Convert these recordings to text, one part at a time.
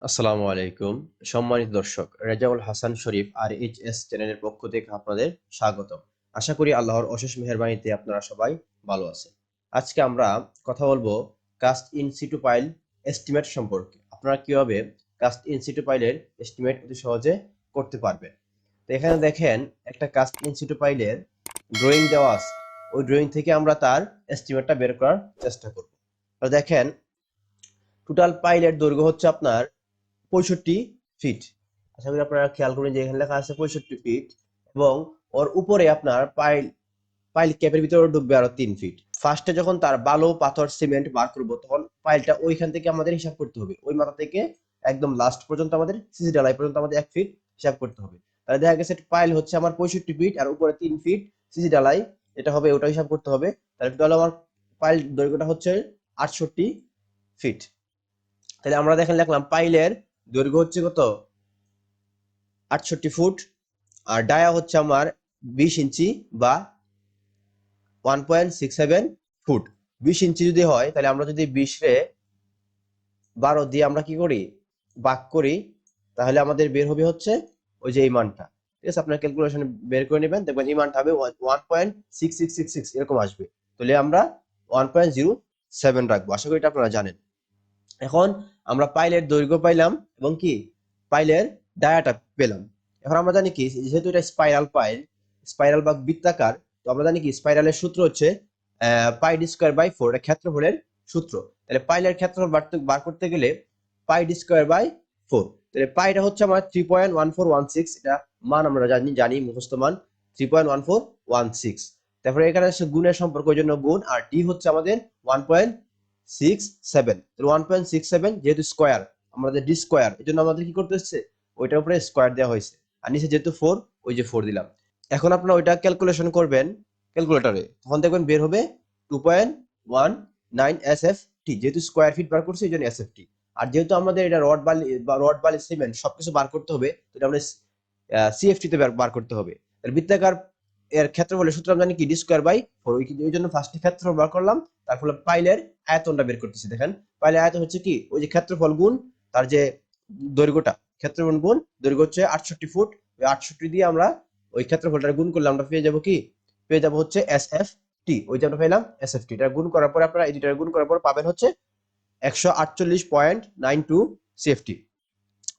আসসালামু আলাইকুম সম্মানিত দর্শক, রেজাউল হাসান শরীফ RHS চ্যানেলের পক্ষ থেকে আপনাদের স্বাগতম। আশা করি আল্লাহর অশেষ মেহেরবানিতে আপনারা সবাই ভালো আছেন। আজকে আমরা কথা বলবো cast in situ pile estimate সম্পর্কে। আপনারা কিভাবে কাস্ট ইন সিটু পাইলের এস্টিমেট অতি সহজে করতে পারবেন। তো এখানে দেখেন একটা কাস্ট ইন সিটু পাইলের ড্রয়িং দেওয়া আছে। ওই ড্রয়িং থেকে আমরা তার এস্টিমেটটা বের করার চেষ্টা করব। তো দেখেন টোটাল পাইলের দৈর্ঘ্য হচ্ছে আপনার 65 ফিট। আশা করি আপনারা খেয়াল করবেন যে এখানে লেখা আছে 65 ফিট এবং ওর উপরে আপনার পাইল পাইল ক্যাপের ভিতরে ঢুকবে আরো 3 ফিট। ফার্স্টে যখন তার বালু পাথর সিমেন্ট বার করব তখন পাইলটা ওইখান থেকে আমাদের হিসাব করতে হবে। ওই মাথা থেকে একদম লাস্ট পর্যন্ত আমাদের সিসি ঢালাই পর্যন্ত আমাদের 1 ফিট হিসাব করতে হবে। তাহলে দেখা গেছে পাইল হচ্ছে আমার 65 ফিট আর উপরে 3 ফিট সিসি ঢালাই, এটা হবে ওটা হিসাব করতে হবে। তাহলে টোটাল আমার পাইল দৈর্ঘ্যটা হচ্ছে 68 ফিট। তাহলে আমরা দেখেন লিখলাম পাইলের দৈর্ঘ্য হচ্ছে কত 68 ফুট আর ডায়া হচ্ছে আমার 20 ইঞ্চি বা 1.67 ফুট। 20 ইঞ্চি যদি হয় তাহলে আমরা যদি 20 রে 12 দিয়ে আমরা কি করি ভাগ করি তাহলে আমাদের বের হবে হচ্ছে ওই যে এই মানটা। ঠিক আছে, আপনার ক্যালকুলেশন বের করে নেবেন, দেখবেন এই মানটা হবে 1.6666 এরকম আসবে। তাহলে আমরা 1.07 রাখবো। আশা করি এটা আপনারা জানেন। এখন আমরা পাইলের দৈর্ঘ্য পাইলাম এবং কি পাইলের ডায়াটা পেলাম। এখন আমরা জানি কি যেহেতু এটা স্পাইরাল পাইল, স্পাইরাল বা বৃত্তাকার, তো আমরা জানি কি স্পাইরালের সূত্র হচ্ছে পাই ডি স্কয়ার বাই 4, এটা ক্ষেত্রফলের সূত্র। তাহলে পাইলের ক্ষেত্রফল বার করতে গেলে পাই ডি স্কয়ার বাই 4। তাহলে পাইটা হচ্ছে আমার 3.1416, এটা মান আমরা জানি মুখস্থ মান 3.1416। তারপরে এখানে গুণের সম্পর্ক, ওই জন্য গুণ, আর ডি হচ্ছে আমাদের 1.67। 1.67 যেহেতু স্কোয়ার, আমাদের ডি স্কোয়ার, এই জন্য আমাদের কি করতে হচ্ছে ওইটার উপরে স্কোয়ার দেওয়া হয়েছে। আর নিচে যেহেতু 4, ওই যে 4 দিলাম। এখন আপনারা ওইটা ক্যালকুলেশন করবেন ক্যালকুলেটরে, তখন দেখবেন বের হবে 2.19 SFT। যেহেতু স্কোয়ার ফিট বার করছে এই জন্য SFT। আর যেহেতু আমাদের এটা রড বালি সিমেন্ট সবকিছু বার করতে হবে, তো এটা আমরা CFT তে বার করতে হবে। বৃত্তাকার এর ক্ষেত্রফলের সূত্র আমরা জানি কি ডি স্কয়ার বাই 4। ওই জন্য ফার্স্টে ক্ষেত্রফল বার করলাম, তারপরে পাইলের আয়তনটা বের করতেছি। দেখেন পাইলের আয়তন হচ্ছে কি ওই যে ক্ষেত্রফল গুণ তার যে দৈর্ঘ্যটা, ক্ষেত্রফল গুণ দৈর্ঘ্য হচ্ছে 68 ফুট। ওই 68 দিয়ে আমরা ওই ক্ষেত্রফলটা গুণ করলে আমরা পেয়ে যাব কি, পেয়ে যাব হচ্ছে SFT। ওই যে আমরা পেলাম SFT, এটা গুণ করার পরে আপনারা এডিটরে গুণ করার পর পাবেন হচ্ছে 148.92 CFT।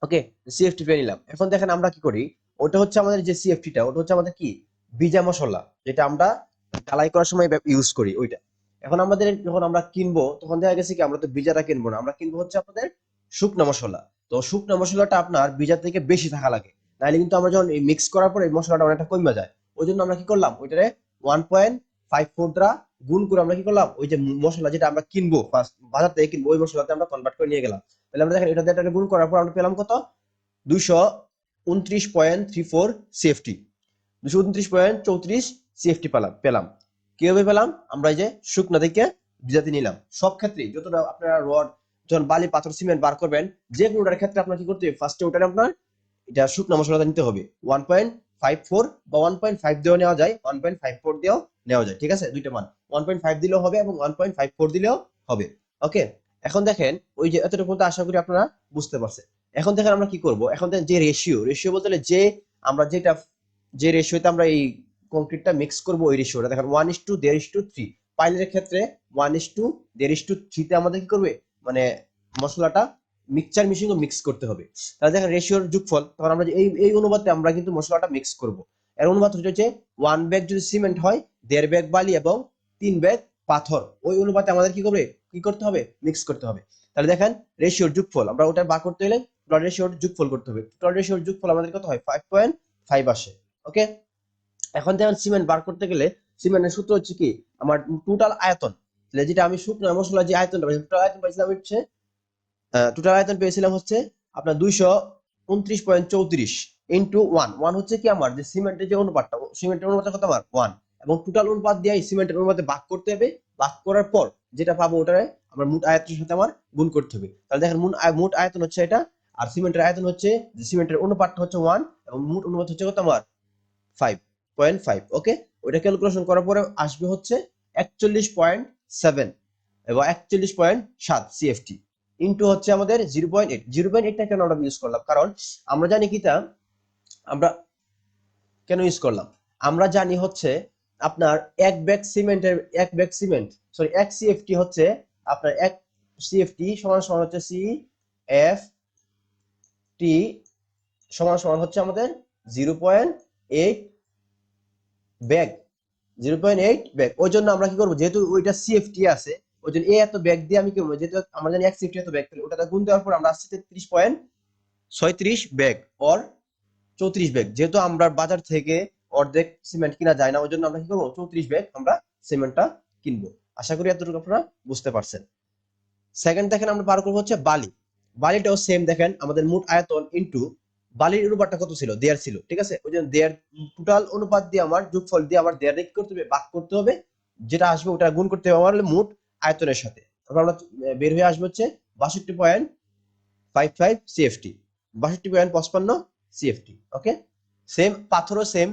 ওকে, CFT পেয়ে নিলাম। এখন দেখেন আমরা কি করি, ওটা হচ্ছে আমাদের যে CFTটা, ওটা হচ্ছে আমাদের কি বিজা মশলা, যেটা আমরা ঢালাই করার সময় ইউজ করি ওইটা। এখন আমাদের যখন আমরা কিনবো তখন দেখা গেছে কি আমরা তো বিজাটা কিনবো না, আমরা কিনবো হচ্ছে আপনাদের শুকনা মশলা। তো শুকনা মশলাটা আপনার বিজা থেকে বেশি থাকা লাগে, নাহলে কিন্তু আমরা যখন মিক্স করার পরে এই মশলাটা অনেকটা কমে যায়। ওই জন্য আমরা কি করলাম ওইটারে 1.54 দ্বারা গুণ করে আমরা কি করলাম ওই যে মশলা যেটা আমরা কিনবো বাজার থেকে কিনবো ওই মশলাতে আমরা কনভার্ট করে নিয়ে গেলাম। তাহলে আমরা দেখেন এটা গুণ করার পর আমরা পেলাম কত 229.34 CFT, 229.34 CFT পেলাম। কিভাবে পেলাম, আমরা এই যে শুকনা থেকে ভিজাতে নিলাম। সব ক্ষেত্রে যতটা আপনারা রড যখন বালি পাথর সিমেন্ট বার করবেন, যে কোনোটার ক্ষেত্রে আপনার কি করতে হবে, ফার্স্টে ওটারে আপনার এটা শুকনা মশলাটা নিতে হবে 1.54 বা 1.5 দিয়েও নেওয়া যায়, 1.54 দিয়েও নেওয়া যায়। ঠিক আছে, দুইটা মান 1.5 দিলেও হবে এবং 1.54 দিলেও হবে। ওকে, এখন দেখেন ওই যে এতটুকু তো আশা করি আপনারা বুঝতে পারছেন। এখন দেখেন আমরা কি করব, এখন দেখেন যে রেশিও বলতে যে আমরা যে রেশিওতে আমরা এই কংক্রিটটা মিক্স করব ওই রেশিওটা দেখেন 1:1.3। পাইলের ক্ষেত্রে 1:1.3 তে আমাদের কি করবে মানে মশলাটা মিক্সচার মিক্স করতে হবে। তাহলে দেখেন রেশিওর যোগফল, তখন আমরা এই অনুপাতে আমরা কিন্তু মশলাটা মিক্স করব। এর অনুপাত হচ্ছে 1 ব্যাগ যদি সিমেন্ট হয়, 1.5 ব্যাগ বালি এবং 3 ব্যাগ পাথর, ওই অনুপাতে আমাদের কি করতে হবে মিক্স করতে হবে। তাহলে দেখেন রেশিওর যোগফল আমরা ওটা বার করতে হলে টোটাল রেশিওর যোগফল করতে হবে। টোটাল রেশিওর যোগফল আমাদের কত হয় 5.5 আসে। ওকে, এখন দেখেন সিমেন্ট বার করতে গেলে সিমেন্টের সূত্র হচ্ছে কি আমার টোটাল আয়তন। তাহলে যেটা আমি শুকনো মশলা যে আয়তনটা টোটাল আয়তন পাইছিলাম হচ্ছে টোটাল আয়তন পেয়েছিলাম হচ্ছে আপনার 229.34 ইন্টু 1 হচ্ছে কি আমার যে সিমেন্টের যে অনুপাতটা, সিমেন্টের অনুপাতটা কত আমার 1, এবং টোটাল অনুপাত দিয়ে সিমেন্টের অনুপাতে ভাগ করতে হবে। ভাগ করার পর যেটা পাবো ওটারে আমার মোট আয়তনের সাথে আমার গুণ করতে হবে। তাহলে দেখেন মোট আয়তন হচ্ছে এটা, আর সিমেন্টের আয়তন হচ্ছে যে সিমেন্টের অনুপাতটা হচ্ছে 1 এবং মোট অনুপাত হচ্ছে কত আমার 5.5। ওকে, ওইটা ক্যালকুলেশন করার পরে আসবে হচ্ছে 41.7 এবং 41.7 CFT। ইনটু হচ্ছে আমাদের 0.8। 0.8টা কেন আমরা ইউজ করলাম, কারণ আমরা জানি কি তা আমরা কেন ইউজ করলাম, আমরা জানি হচ্ছে আপনার এক ব্যাগ সিমেন্ট সরি এক সিএফটি হচ্ছে আপনার এক সিএফটি সমান সমান হচ্ছে সি এফ টি সমান সমান হচ্ছে আমাদের 0.8 ব্যাগ। 0.8 ব্যাগ। ওই জন্য আমরা কি করবো, যেহেতু ওইটা সিএফটি আছে ওই জন্য এত ব্যাগ দিয়ে আমি কি করবো, যেহেতু আমরা জানি এক সিএফটি এত ব্যাগ, তাহলে ওটা গুণ দেওয়ার পর আমরা আসছে 33.36 ব্যাগ অর 34 ব্যাগ। যেহেতু আমরা বাজার থেকে অর্ধেক সিমেন্ট কিনা যায় না ওই জন্য আমরা কি করবো 34 ব্যাগ আমরা সিমেন্টটা কিনবো। আশা করি এতটুকু আপনারা বুঝতে পারছেন। সেকেন্ড দেখেন আমরা বার করবো হচ্ছে বালি। বালিটাও সেম দেখেন আমাদের মোট আয়তন ইনটু বালির অনুপাতটা কত ছিল, দেয়ার ছিল, ঠিক আছে। ওই জন্য দেয়ার টোটাল অনুপাত দিয়ে আমার যোগফল দিয়ে আমার দেয়ার কি করতে হবে, ভাগ করতে হবে, যেটা আসবে ওটা গুণ করতে হবে আমার মোট আয়তনের সাথে। তারপর আমরা বের হয়ে আসবে হচ্ছে 62.55 সিএফটি, 62.55 সিএফটি। ওকে, সেম পাথরও সেম,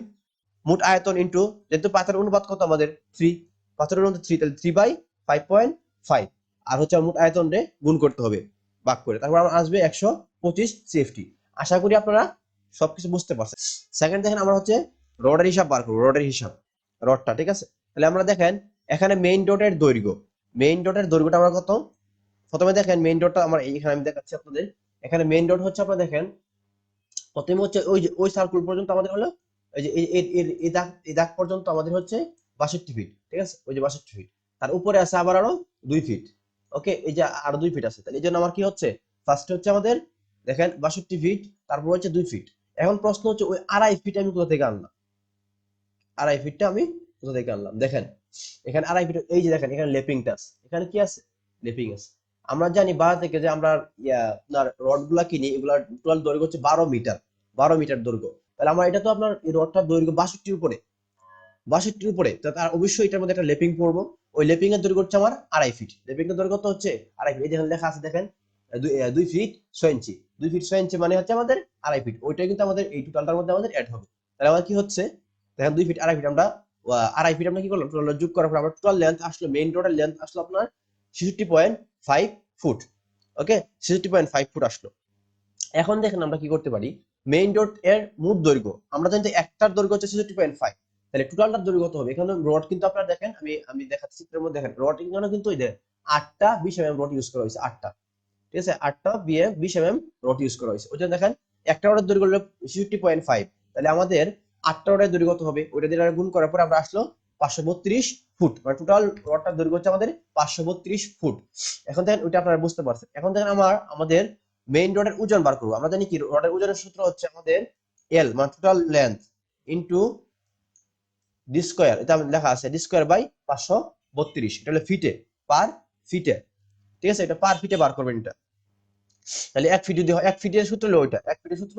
মোট আয়তন ইনটু, যেহেতু পাথরের অনুপাত কত আমাদের 3, পাথরের অনুপাত 3, তাহলে 3/5.5 আর হচ্ছে মোট আয়তন রে গুণ করতে হবে ভাগ করে, তারপর আমার আসবে 125 সিএফটি। আশা করি আপনারা সবকিছু বুঝতে পারছেন। সেকেন্ড দেখেন আমরা হচ্ছে রডের হিসাব বার করব, রডের হিসাব, রডটা, ঠিক আছে। তাহলে আমরা দেখেন এখানে মেইন ডটের দৈর্ঘ্যটা আমরা কত, প্রথমে দেখেন মেইন ডটটা আমার এইখানে আমি দেখাচ্ছি আপনাদের। এখানে মেইন ডট হচ্ছে আপনারা দেখেন প্রথমে হচ্ছে ওই যে ওই সার্কেল পর্যন্ত আমাদের হলো এই যে এই দাগ পর্যন্ত আমাদের হচ্ছে 62 ফিট, ঠিক আছে, ওই যে 62 ফিট, তার উপরে আছে আবার আরো 2 ফিট। ওকে, এই যে আরো 2 ফিট আছে, তাহলে এই জন্য আমার কি হচ্ছে ফার্স্ট হচ্ছে আমাদের দেখেন 62 ফিট, তারপর হচ্ছে 2 ফিট। এখন প্রশ্ন হচ্ছে ওই 2.5 ফিট আমি কোথা থেকে আনলাম, 2.5 ফিটটা আমি কোথা থেকে আনলাম, দেখেন এখানে 2.5 ফিট, এই যে দেখেন এখানে লেপিংটা আছে, এখানে কি আছে, লেপিং আছে। আমরা জানি বাজার থেকে যে আমরা আপনার রড গুলা কিনি, এগুলা টোটাল দৈর্ঘ্য হচ্ছে 12 মিটার, 12 মিটার দৈর্ঘ্য। তাহলে আমার এটা তো আপনার এই রডটার দৈর্ঘ্য 62 উপরে, 62 উপরে, তো তার অবশ্যই এটার মধ্যে একটা লেপিং পড়বো। ওই লেপিং এর দৈর্ঘ্য হচ্ছে আমার 2.5 ফিট, লেপিং এর দৈর্ঘ্য তো হচ্ছে 2.5 ফিট, এই যেখানে লেখা আছে দেখেন 2 ফিট 6 ইঞ্চি, 2 ফিট 6 ইঞ্চি মানে হচ্ছে আমাদের 2.5 ফিট, ওইটাই কিন্তু আমাদের এই টোটালটার মধ্যে আমাদের অ্যাড হবে। তাহলে আমার কি হচ্ছে দেখেন 2 ফিট 2.5 ফিট, আমরা 2.5 ফিট আমরা কি করলাম টোটাল যোগ করার পর আমরা টোটাল লেন্থ আসলো, মেইন রোডের লেন্থ আসলো আপনার 66.5 ফুট। ওকে, 66.5 ফুট আসলো। এখন দেখেন আমরা কি করতে পারি, মেইন রোড এর মোট দৈর্ঘ্য আমরা জানি যে একটার দৈর্ঘ্য হচ্ছে 66.5, তাহলে টোটালটার দৈর্ঘ্য কত হবে, এখানে রড কিন্তু আপনারা দেখেন আমি আমি দেখাচ্ছি চিত্রের মধ্যে, দেখেন রড এখানে কিন্তু ওই যে 8টা 20 mm রড ইউজ করা হয়েছে, 8টা, ঠিক আছে, 8টা বিয়ে 20 mm রড ইউজ করা হয়েছে। ওই জন্য দেখেন একটা রডের দৈর্ঘ্য হলো 66.5, তাহলে আমাদের 8টা রডের দৈর্ঘ্য কত হবে, ওইটা দিয়ে গুণ করার পর আমরা আসলো 532 ফুট, মানে টোটাল রডটার দৈর্ঘ্য হচ্ছে আমাদের 532 ফুট। এখন দেখেন ওইটা আপনারা বুঝতে পারছেন। এখন দেখেন আমাদের মেইন রডের ওজন বার করবো। আমরা জানি কি রডের ওজনের সূত্র হচ্ছে আমাদের এল মানে total length into D square, এটা লেখা আছে ডি স্কয়ার বাই 532, এটা হলো ফিটে, পার ফিটে, ঠিক আছে, এটা পার ফিটে বার করবেন এটা। তাহলে 1 ফিট যদি হয়, 1 ফিটের সূত্র হলো ওইটা, 1 ফিটের সূত্র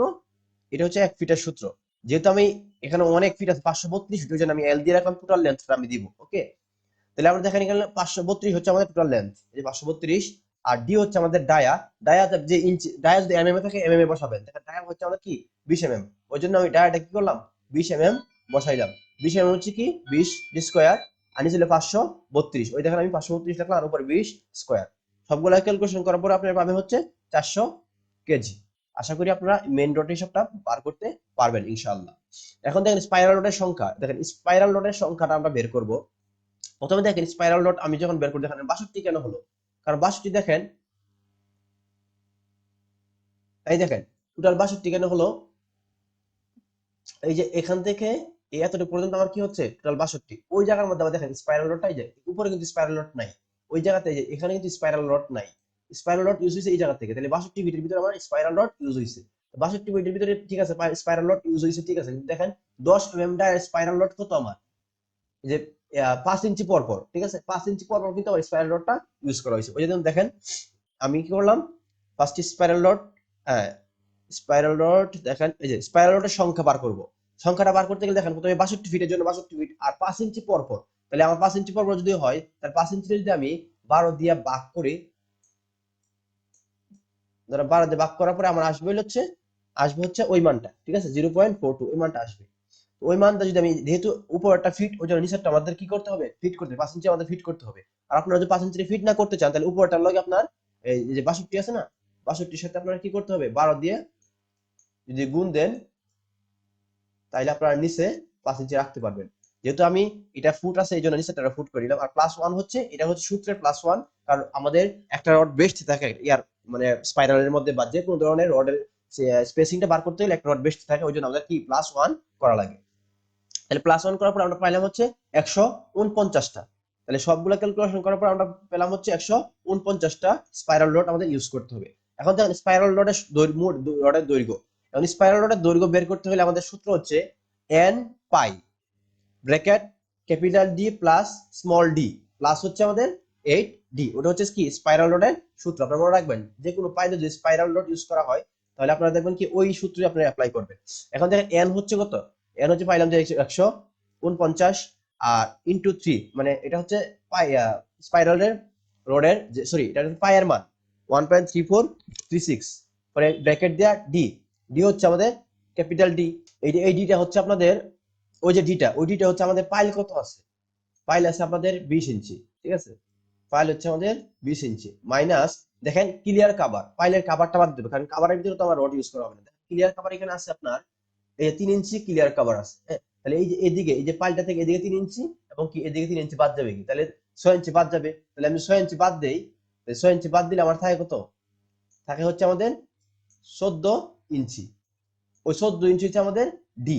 এটা হচ্ছে 1 ফিটের সূত্র। যেহেতু আমি এখানে অনেক ফিট আছে 532 ফিট, ওই জন্য আমি এল দিয়ে রাখলাম, টোটাল লেন্থটা আমি দিব। ওকে, তাহলে আমরা দেখেন এখানে 532 হচ্ছে আমাদের টোটাল লেন্থ, এই যে 532, আর ডি হচ্ছে আমাদের ডায়া, ডায়া যে ইঞ্চি, ডায়া যদি এমএম এ থাকে এমএম এ বসাবেন, দেখেন ডায়া হচ্ছে আমাদের কি 20 এমএম, ওই জন্য আমি ডায়াটা কি করলাম 20 এমএম বসাইলাম। 20 এমএম হচ্ছে কি 20 ডি স্কয়ার, আর নিচে ছিল 532, ওই দেখেন আমি 532 লিখলাম আর উপরে 20 স্কয়ার, সবগুলা ক্যালকুলেশন করার পর আপনারা পাবেন হচ্ছে 400 কেজি। আশা করি আপনারা মেইন রড হিসাবটা বার করতে পারবেন ইনশাআল্লাহ। এখন দেখেন স্পাইরাল রডের সংখ্যা, দেখেন স্পাইরাল রডের সংখ্যাটা আমরা বের করব। প্রথমে দেখেন স্পাইরাল রড আমি যখন বের করি, দেখেন 62 কেন হলো, কারণ 62 দেখেন এই দেখেন টোটাল 62 কেন হলো, এই যে এখান থেকে এই এতটুকু পর্যন্ত আমার কি হচ্ছে টোটাল 62, ওই জায়গার মধ্যে আবার দেখেন স্পাইরাল রডটাই যায় উপরে, কিন্তু স্পাইরাল রড নাই ওই জায়গাতে, যে এখানে কিন্তু স্পাইরাল রড নাই, স্পাইরাল রড ইউজ হয়েছে এই জায়গা থেকে, তাহলে 62 ফিটের ভিতরে আমার স্পাইরাল রড ইউজ হয়েছে। 62 ফিটের ভিতরে ঠিক আছে স্পাইরাল রড ইউজ হয়েছে, ঠিক আছে, কিন্তু দেখেন 10 এমএম স্পাইরাল রড কত আমার, যে 5 ইঞ্চি পর পর, ঠিক আছে, 5 ইঞ্চি পর পর কিন্তু আমার স্পাইরাল রডটা ইউজ করা হয়েছে। ওই জন্য দেখেন আমি কি করলাম ফার্স্ট স্পাইরাল রড, হ্যাঁ স্পাইরাল রড, দেখেন এই যে স্পাইরাল রডের সংখ্যা বার করব। সংখ্যাটা বার করতে গেলে দেখেন প্রথমে 62 ফিটের জন্য 62 ফিট আর 5 ইঞ্চি পর পর, তাহলে আমার 5 ইঞ্চি পর পর যদি হয়, তাহলে 5 ইঞ্চি যদি আমি 12 দিয়ে ভাগ করি, ধরো 12 দিয়ে ভাগ করার পরে আমার আসবে হচ্ছে ওই মানটা, ঠিক আছে, 0.42 ওই মানটা আসবে। ওই মানটা যদি আমি, যেহেতু উপর একটা ফিট ওই জন্য নিচেরটা আমাদের কি করতে হবে ফিট করতে হবে, 5 ইঞ্চি আমাদের ফিট করতে হবে। আর আপনারা যদি 5 ইঞ্চি ফিট না করতে চান, তাহলে উপরটার লগে আপনার এই যে 62 আছে না, 62 সাথে আপনারা কি করতে হবে, 12 দিয়ে যদি গুণ দেন তাইলে আপনারা নিচে 5 ইঞ্চি রাখতে পারবেন। যেহেতু আমি এটা ফুট আছে এই জন্য নিচে একটা ফুট করে দিলাম। আর +1 হচ্ছে এটা হচ্ছে সূত্রের +1, কারণ আমাদের একটা রড বেস্ট থাকে ইয়ার মানে স্পাইরালের মধ্যে বা যে কোনো ধরনের রডের স্পেসিংটা বার করতে হলে একটা রড বেস্ট থাকে, ওই জন্য আমাদের কি +1 করা লাগে। তাহলে +1 করার পর আমরা পাইলাম হচ্ছে 149টা। তাহলে সবগুলো ক্যালকুলেশন করার পর আমরা পেলাম হচ্ছে 149টা স্পাইরাল রড আমাদের ইউজ করতে হবে। এখন দেখেন স্পাইরাল রডের রডের দৈর্ঘ্য, এখন স্পাইরাল রডের দৈর্ঘ্য বের করতে হলে আমাদের সূত্র হচ্ছে n pi bracket capital D plus small d plus হচ্ছে আমাদের 8d। ওটা হচ্ছে কি স্পাইরাল রডের সূত্র, আপনারা মনে রাখবেন যে কোনো পাইলে যদি স্পাইরাল রড ইউজ করা হয় তাহলে আপনারা দেখবেন কি ওই সূত্রই আপনারা অ্যাপ্লাই করবেন। এখন দেখেন n হচ্ছে কত, n হচ্ছে পাইলাম যে 149 আর ইনটু 3, মানে এটা হচ্ছে পাই স্পাইরালের রডের যে সরি এটা হচ্ছে পাইয়ের মান 1.3436, পরে ব্র্যাকেট দেয়া ডি, ডি হচ্ছে আমাদের ক্যাপিটাল ডি। এই ডিটা হচ্ছে আপনাদের ওই যে ডিটা, ওই ডিটা হচ্ছে আমাদের পাইল কত আছে, পাইল আছে আপনাদের 20 ইঞ্চি, ঠিক আছে, পাইল হচ্ছে আমাদের 20 ইঞ্চি মাইনাস দেখেন ক্লিয়ার কভার, পাইলের কভারটা বাদ দেবে কারণ কভারের ভিতরে তো আমার রড ইউজ করা হবে না। ক্লিয়ার কভার এখানে আছে আপনার এই 3 ইঞ্চি ক্লিয়ার কভার আছে, হ্যাঁ, তাহলে এই যে এদিকে এই যে পাইলটা থেকে এদিকে 3 ইঞ্চি এবং কি এদিকে 3 ইঞ্চি বাদ যাবে কি, তাহলে 6 ইঞ্চি বাদ যাবে। তাহলে আমি 6 ইঞ্চি বাদ দেই, 6 ইঞ্চি বাদ দিলে আমার থাকে কত, থাকে হচ্ছে আমাদের 14 ইঞ্চি। ওই 14 ইঞ্চি হচ্ছে আমাদের ডি।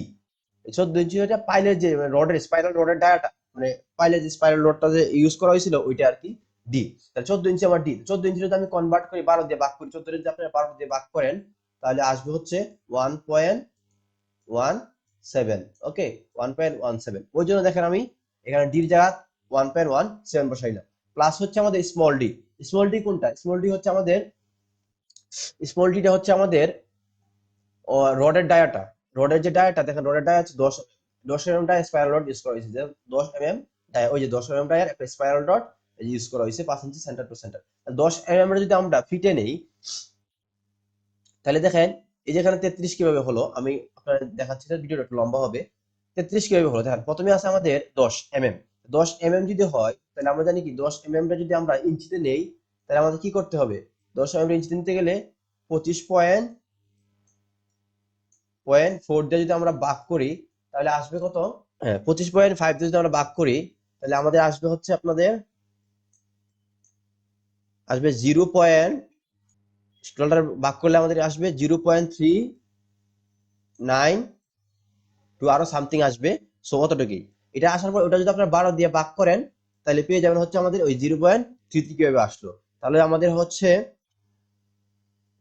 14 ইঞ্চি হচ্ছে পাইলের যে রডের স্পাইরাল রডের ডায়াটা, মানে পাইলের যে স্পাইরাল রডটা যে ইউজ করা হয়েছিল ওইটা আর কি ডি। তাহলে 14 ইঞ্চি আমার ডি, 14 ইঞ্চি যদি আমি কনভার্ট করি 12 দিয়ে ভাগ করি, 14 যদি আপনারা 12 দিয়ে ভাগ করেন তাহলে আসবে হচ্ছে 1.17। ওকে, 1.17, ওই জন্য দেখেন আমি এখানে ডির জায়গা 1.17 বসাইলাম। প্লাস হচ্ছে আমাদের স্মল ডি, স্মল ডি কোনটা, স্মল ডি হচ্ছে আমাদের স্মল ডিটা হচ্ছে আমাদের রডের ডায়াটা, রডের যে ডায়াটা দেখেন রডের ডায়া আছে 10 mm dia spiral rod use করা হয়েছে, যে 10 mm ডায়া, ওই যে 10 mm ডায়ার একটা স্পাইরাল রড ইউজ করা হয়েছে 5 ইঞ্চি সেন্টার টু সেন্টার। 10 mm যদি আমরা ফিটে নেই তাহলে দেখেন এই যেখানে 33 কিভাবে হলো আমি আপনাদের দেখাচ্ছি, ভিডিওটা একটু লম্বা হবে। 33 কিভাবে হলো দেখেন, প্রথমে আছে আমাদের 10 mm, 10 mm যদি হয় তাহলে আমরা জানি কি 10 mm টা যদি আমরা ইঞ্চিতে নেই তাহলে আমাদের কি করতে হবে, 10 mm ইঞ্চিতে নিতে গেলে 25.4 দিয়ে যদি আমরা ভাগ করি তাহলে আসবে কত, হ্যাঁ 25.5 দিয়ে যদি আমরা ভাগ করি তাহলে আমাদের আসবে হচ্ছে আপনাদের আসবে 0. টোটালটা ভাগ করলে আমাদের আসবে 0.392 আরো সামথিং আসবে। সো অতটুকুই, এটা আসার পর ওটা যদি আপনারা 12 দিয়ে ভাগ করেন তাহলে পেয়ে যাবেন হচ্ছে আমাদের ওই 0.33 কিভাবে আসলো, তাহলে আমাদের হচ্ছে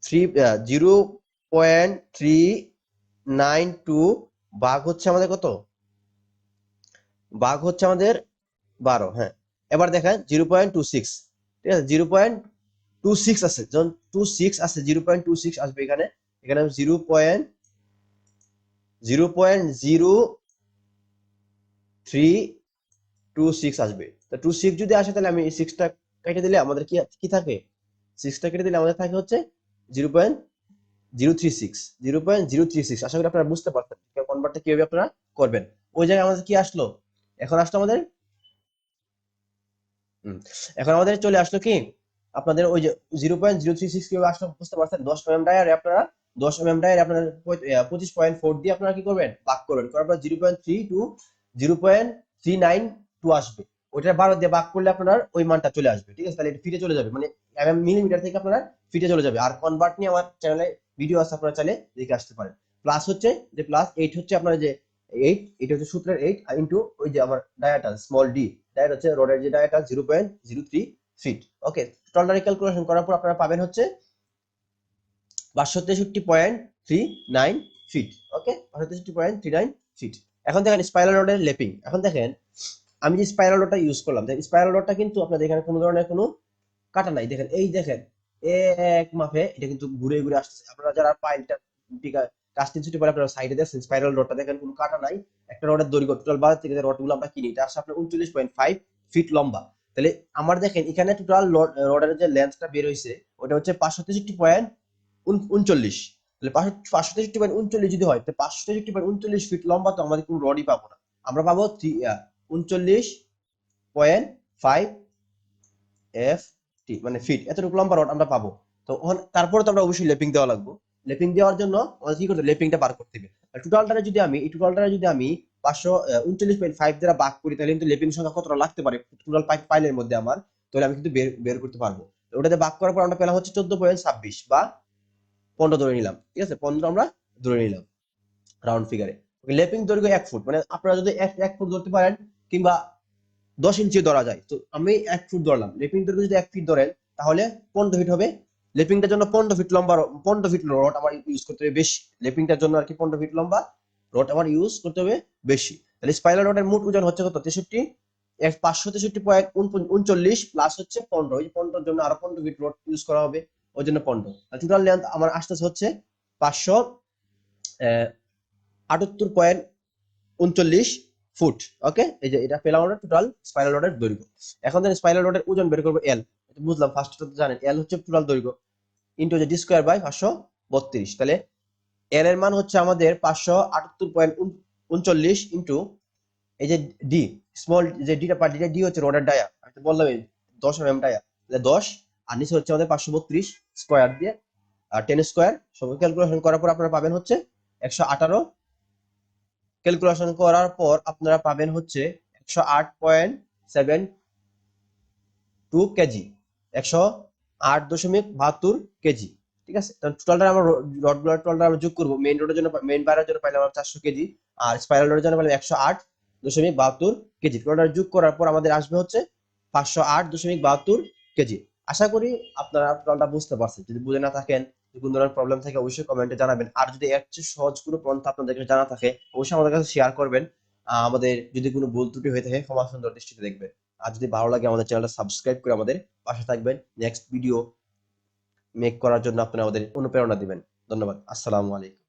0.392 ভাগ হচ্ছে আমাদের কত, ভাগ হচ্ছে আমাদের 12, হ্যাঁ। এবার দেখেন 0.26, ঠিক আছে, 0.26 আছে, যখন 26 আছে 0.26 আসবে এখানে, এখানে 0.0326 আসবে। তো 26 যদি আসে তাহলে আমি এই 6টা কেটে দিলে আমাদের কি কি থাকে, 6টা কেটে দিলে আমাদের থাকে হচ্ছে 0.036, 0.036। আশা করি আপনারা বুঝতে পারছেন কনভার্টটা কিভাবে আপনারা করবেন। ওই জায়গায় আমাদের কি আসলো, এখন আসলো আমাদের এখন আমাদের চলে আসলো কি আপনাদের ওই যে 0.036 কিভাবে আসলো বুঝতে পারছেন। 10 mm ডায়ারে আপনারা 10 mm ডায়ারে আপনারা 25.4 দিয়ে আপনারা কি করবেন, ভাগ করবেন, করার পর 0.32 আসবে, ওইটা 12 দিয়ে ভাগ করলে আপনার ওই মানটা চলে আসবে, ঠিক আছে, তাহলে এটা ফিটে চলে যাবে, মানে মিলিমিটার থেকে আপনারা ফিটে চলে যাবে। আর কনভার্ট নিয়ে আমার চ্যানেলে ভিডিও আছে, আপনারা চাইলে দেখে আসতে পারেন। প্লাস হচ্ছে যে প্লাস 8 হচ্ছে আপনার যে 8, এটা হচ্ছে সূত্রের 8 ইনটু ওই যে আমার ডায়াটা স্মল ডি, ডায়াটা হচ্ছে রডের যে ডায়াটা 0.03 ফিট। ওকে, টোটাল ক্যালকুলেশন করার পর আপনারা পাবেন হচ্ছে 563.39 ফিট। ওকে, 563.39 ফিট। এখন দেখেন স্পাইরাল রডের লেপিং, এখন দেখেন আমি যে স্পাইরাল রডটা ইউজ করলাম, দেখেন স্পাইরাল রডটা কিন্তু আপনাদের এখানে কোনো ধরনের কোনো কাটা নাই, দেখেন এই দেখেন এক মাপে এটা কিন্তু ঘুরে ঘুরে আসতেছে। আপনারা যারা পাইলটা কাস্টিং-সিটু পরে আপনারা সাইডে দেখছেন স্পাইরাল রডটা দেখেন কোনো কাটা নাই। একটা রডের দৈর্ঘ্য টোটাল বাজার থেকে যে রডগুলো আমরা কিনি এটা আসলে আপনার 39.5 ফিট লম্বা। তাহলে আমার দেখেন এখানে টোটাল রডের যে লেন্থটা বের হইছে ওটা হচ্ছে 563.39। তাহলে 563.39 যদি হয় তাহলে 563.39 ফিট লম্বা, তো আমাদের কোনো রডই পাবো না, আমরা পাবো 39.5 এফ মানে ফিট এতটুকু লম্বা রড আমরা পাবো। তো তারপরে তো আমরা অবশ্যই লেপিং দেওয়া লাগবে। লেপিং দেওয়ার জন্য আমাদের কি করতে হবে, লেপিংটা বার করতে হবে। এই টোটালটা যদি আমি 539.5 দ্বারা ভাগ করি, তাহলে কিন্তু লেপিং সংখ্যা কতটা লাগতে পারে টোটাল পাইলের মধ্যে আমার, তাহলে আমি কিন্তু বের বের করতে পারবো। তো ওটাতে ভাগ করার পর আমরা পেলাম হচ্ছে 14.26 বা 15 ধরে নিলাম, ঠিক আছে, 15 আমরা ধরে নিলাম রাউন্ড ফিগারে। লেপিং দৈর্ঘ্য 1 ফুট, মানে আপনারা যদি 1 ফুট ধরতে পারেন কিংবা 10 ইঞ্চি ধরা যায়, তো আমি 1 ফুট ধরলাম। লেপিং দৈর্ঘ্য যদি 1 ফিট ধরেন তাহলে 15 ফিট হবে। লেপিংটার জন্য 15 ফিট লম্বা 15 ফিট রড আমার ইউজ করতে হবে বেশি। লেপিংটার জন্য আর কি 15 ফিট লম্বা রড আমার ইউজ করতে হবে বেশি। তাহলে স্পাইরাল রডের মোট ওজন হচ্ছে কত, 63, 563.39 প্লাস হচ্ছে 15, ওই 15 জন্য আরো 15 ফিট রড ইউজ করা হবে, ওই জন্য 15। টোটাল লেন্থ আমার আসতেছে হচ্ছে 578.39 ফুট। ওকে, এই যে এটা পেলাম আমরা টোটাল স্পাইরাল রডের দৈর্ঘ্য। এখন যদি স্পাইরাল রডের ওজন বের করবো এল, বুঝলাম ফার্স্ট জানেন এল হচ্ছে টোটাল দৈর্ঘ্য ইন্টু যে ডি স্কোয়ার বাই 532। তাহলে এল এর মান হচ্ছে আমাদের 578.39 ইন্টু এই যে ডি, স্মল যে ডিটা ডিটা ডি হচ্ছে রডের ডায়া, আমি তো বললাম 10 mm ডায়া, তাহলে 10, আর নিচে হচ্ছে আমাদের 532 স্কোয়ার দিয়ে আর 10 স্কোয়ার সব ক্যালকুলেশন করার পর আপনারা পাবেন হচ্ছে 118। ক্যালকুলেশন করার পর আপনারা পাবেন হচ্ছে 108.72 কেজি, 108.72 কেজি, ঠিক আছে। টোটালটা আমরা রডগুলোর টোটালটা আমরা যোগ করবো, মেইন রোডের জন্য মেইন বাইরের জন্য পাইলাম আমরা 400 কেজি, আর স্পাইরাল রোডের জন্য পাইলাম 108.72 কেজি। টোটালটা যোগ করার পর আমাদের আসবে হচ্ছে 508.72 কেজি। আশা করি আপনারা টোটালটা বুঝতে পারছেন। যদি বুঝে না থাকেন, যদি কোনো ধরনের প্রবলেম থাকে অবশ্যই কমেন্টে জানাবেন। আর যদি এর চেয়ে সহজ কোনো পন্থা আপনাদের কাছে জানা থাকে অবশ্যই আমাদের কাছে শেয়ার করবেন। আমাদের যদি কোনো ভুল ত্রুটি হয়ে থাকে ক্ষমা সুন্দর দৃষ্টিতে দেখবেন। আর যদি ভালো লাগে আমাদের চ্যানেলটা সাবস্ক্রাইব করে আমাদের পাশে থাকবেন। নেক্সট ভিডিও মেক করার জন্য আপনারা আমাদের অনুপ্রেরণা দিবেন। ধন্যবাদ। আসসালামু আলাইকুম।